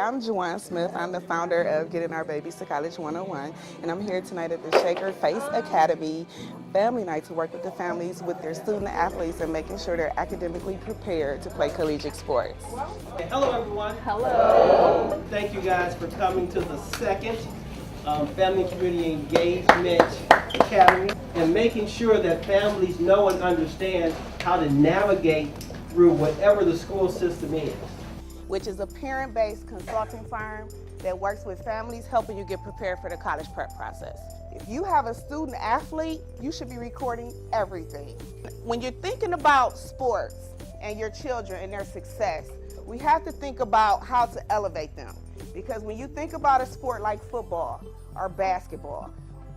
I'm Jowan Smith. I'm the founder of Getting Our Babies to College 101, and I'm here tonight at the Shaker Face Academy Family Night to work with the families with their student athletes and making sure they're academically prepared to play collegiate sports. Hello everyone. Hello. Thank you guys for coming to the second Family and Community Engagement Academy and making sure that families know and understand how to navigate through whatever the school system is. Which is a parent-based consulting firm that works with families helping you get prepared for the college prep process. If you have a student athlete, you should be recording everything. When you're thinking about sports and your children and their success, we have to think about how to elevate them. Because when you think about a sport like football or basketball,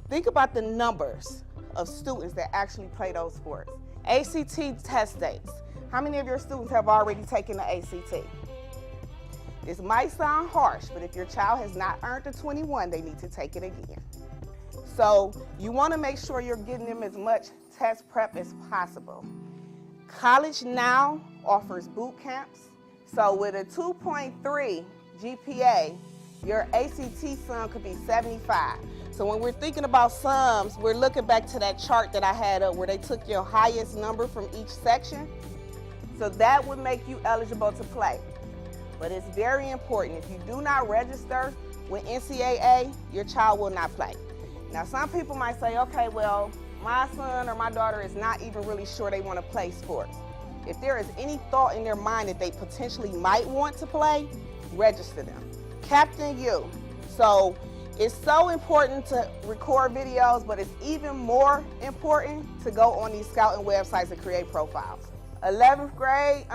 think about the numbers of students that actually play those sports. ACT test dates. How many of your students have already taken the ACT? This might sound harsh, but if your child has not earned the 21, they need to take it again. So you want to make sure you're getting them as much test prep as possible. College Now offers boot camps. So with a 2.3 GPA, your ACT sum could be 75. So when we're thinking about sums, we're looking back to that chart that I had up where they took your highest number from each section. So that would make you eligible to play. But it's very important. If you do not register with NCAA, your child will not play. Now, some people might say, okay, well, my son or my daughter is not even really sure they want to play sports. If there is any thought in their mind that they potentially might want to play, register them. Captain U. So it's so important to record videos, but it's even more important to go on these scouting websites and create profiles. 11th grade,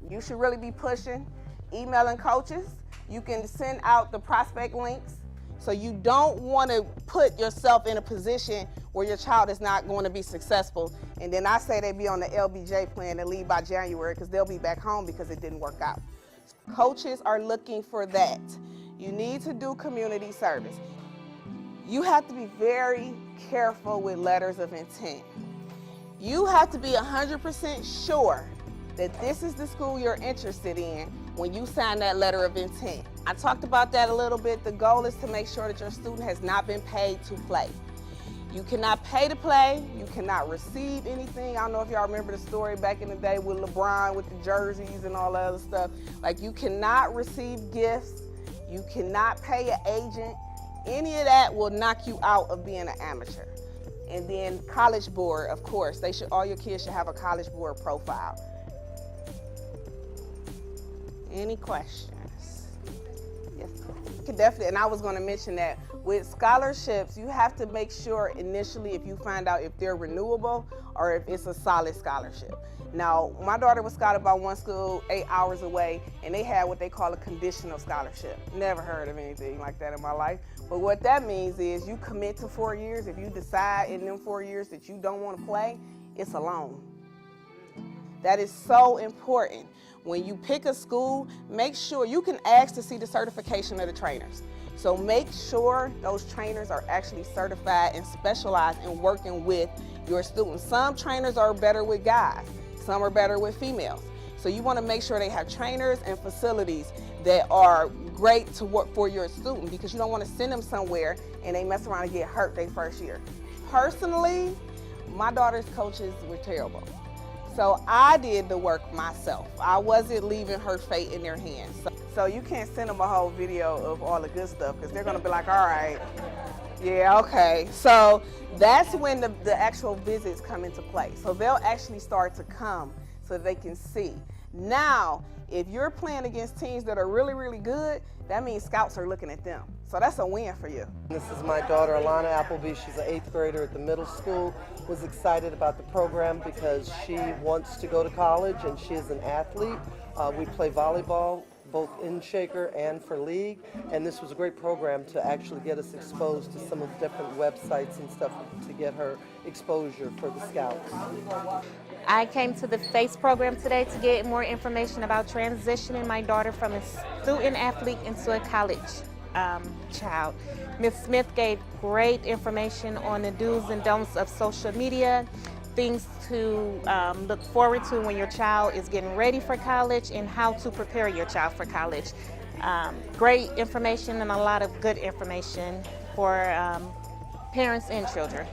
you should really be pushing, emailing coaches. You can send out the prospect links. So you don't want to put yourself in a position where your child is not going to be successful. And then I say they be on the LBJ plan and leave by January because they'll be back home because it didn't work out. Coaches are looking for that. You need to do community service. You have to be very careful with letters of intent. You have to be 100% sure that this is the school you're interested in when you sign that letter of intent. I talked about that a little bit. The goal is to make sure that your student has not been paid to play. You cannot pay to play. You cannot receive anything. I don't know if y'all remember the story back in the day with LeBron with the jerseys and all that other stuff. Like, you cannot receive gifts. You cannot pay an agent. Any of that will knock you out of being an amateur. And then College Board, of course, all your kids should have a College Board profile. Any questions? Yes, you can definitely, and I was going to mention that with scholarships, you have to make sure initially if you find out if they're renewable or if it's a solid scholarship. Now, my daughter was scouted by one school 8 hours away, and they had what they call a conditional scholarship. Never heard of anything like that in my life. But what that means is you commit to 4 years. If you decide in them 4 years that you don't want to play, it's a loan. That is so important. When you pick a school, make sure you can ask to see the certification of the trainers. So make sure those trainers are actually certified and specialized in working with your students. Some trainers are better with guys, some are better with females. So you want to make sure they have trainers and facilities that are great to work for your student, because you don't want to send them somewhere and they mess around and get hurt their first year. Personally, my daughter's coaches were terrible. So I did the work myself. I wasn't leaving her fate in their hands. So you can't send them a whole video of all the good stuff because they're gonna be like, all right, yeah, okay. So that's when the actual visits come into play. So they'll actually start to come so they can see. Now, if you're playing against teams that are really, really good, that means scouts are looking at them. So that's a win for you. This is my daughter, Alana Appleby. She's an 8th grader at the middle school. Was excited about the program because she wants to go to college and she is an athlete. We play volleyball both in Shaker and for league, and this was a great program to actually get us exposed to some of the different websites and stuff to get her exposure for the scouts. I came to the FACE program today to get more information about transitioning my daughter from a student athlete into a college child. Ms. Smith gave great information on the do's and don'ts of social media, things to look forward to when your child is getting ready for college, and how to prepare your child for college. Great information and a lot of good information for parents and children.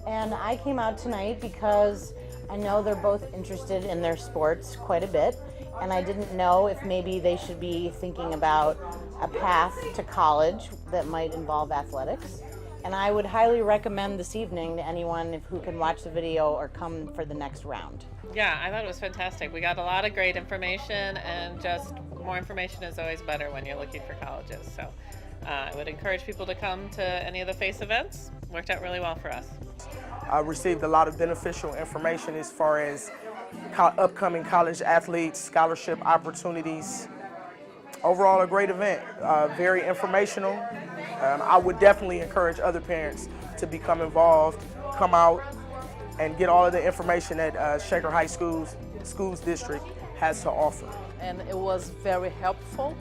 And I came out tonight because I know they're both interested in their sports quite a bit, and I didn't know if maybe they should be thinking about a path to college that might involve athletics. And I would highly recommend this evening to anyone who can watch the video or come for the next round. Yeah, I thought it was fantastic. We got a lot of great information, and just more information is always better when you're looking for colleges. So I would encourage people to come to any of the FACE events. Worked out really well for us. I received a lot of beneficial information as far as upcoming college athletes, scholarship opportunities. Overall, a great event, very informational. I would definitely encourage other parents to become involved, come out, and get all of the information that Shaker High Schools District has to offer. And it was very helpful,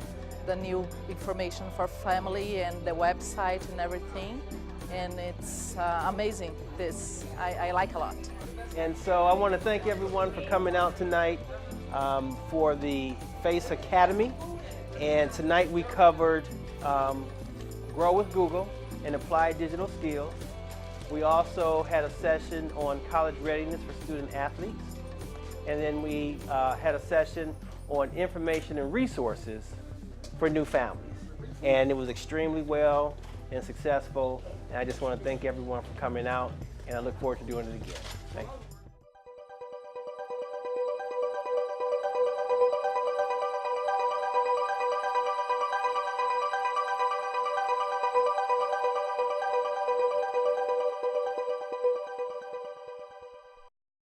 the new information for family and the website and everything. And it's amazing. This I like a lot. And so I want to thank everyone for coming out tonight for the FACE Academy. And tonight we covered Grow with Google and Applied Digital Skills. We also had a session on college readiness for student athletes. And then we had a session on information and resources for new families. And it was extremely well and successful. And I just want to thank everyone for coming out, and I look forward to doing it again. Thank you.